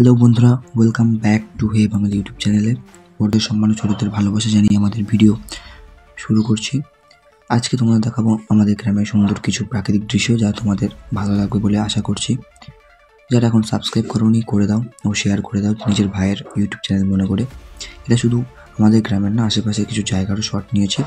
Hello বন্ধুরা, welcome back to hey Bangali YouTube চ্যানেলে। বড়দের সম্মান ও ছোটদের ভালোবাসা জানিয়ে আমাদের ভিডিও শুরু করছি। আজকে তোমাদের দেখাবো আমাদের গ্রামের সুন্দর কিছু প্রাকৃতিক দৃশ্য, যা তোমাদের ভালো লাগবে বলে আশা করছি। যারা এখন সাবস্ক্রাইব করোনি করে দাও ও শেয়ার করে দাও নিজের ভাইয়ের ইউটিউব চ্যানেল মনে করে। এটা শুধু আমাদের গ্রামের না, আশেপাশে কিছু জায়গারও শট নিয়েছি।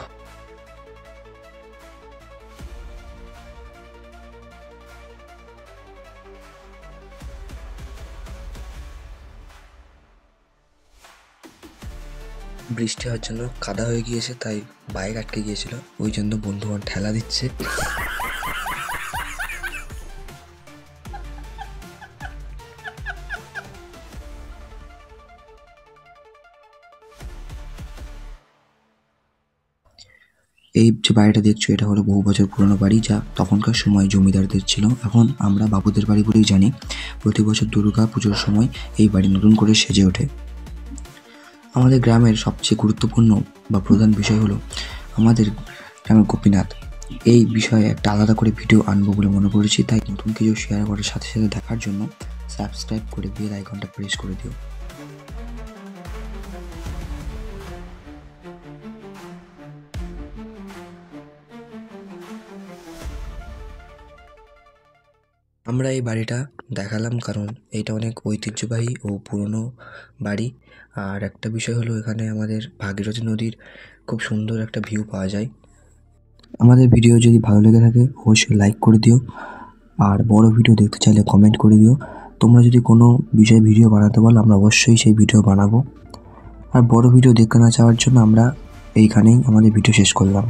বৃষ্টি হওয়ার জন্য কাদা হয়ে গিয়েছে, তাই বাইক আটকে গিয়েছিল, ওই জন্য বন্ধুগণ ঠেলা দিচ্ছে। এই যে বাড়িটা দেখছো, এটা হলো বহু বছর পুরনো বাড়ি, যা তখনকার সময় জমিদারদের ছিল। এখন আমরা বাবুদের বাড়ি বলেই জানি। প্রতি বছর দুর্গা পুজোর সময় এই বাড়ি নতুন করে সেজে ওঠে। আমাদের গ্রামের সবচেয়ে গুরুত্বপূর্ণ বা প্রধান বিষয় হলো আমাদের গ্রামের গোপীনাথ। এই বিষয়ে একটা আলাদা করে ভিডিও আনবো বলে মনে করেছি, তাই নতুন কিছু শেয়ার করার সাথে সাথে দেখার জন্য সাবস্ক্রাইব করে বেল আইকনটা প্রেস করে দিও। আমরা এই বাড়িটা দেখালাম কারণ এটা অনেক ঐতিহ্যবাহী ও পুরনো বাড়ি। আর একটা বিষয় হলো, এখানে আমাদের ভাগীরথী নদীর খুব সুন্দর একটা ভিউ পাওয়া যায়। আমাদের ভিডিও যদি ভালো লেগে থাকে অবশ্যই লাইক করে দিও, আর বড় ভিডিও দেখতে চাইলে কমেন্ট করে দিও। তোমরা যদি কোনো বিষয়ে ভিডিও বানাতে বলো, আমরা অবশ্যই সেই ভিডিও বানাবো। আর বড় ভিডিও দেখতে না চাওয়ার জন্য আমরা এইখানেই আমাদের ভিডিও শেষ করলাম।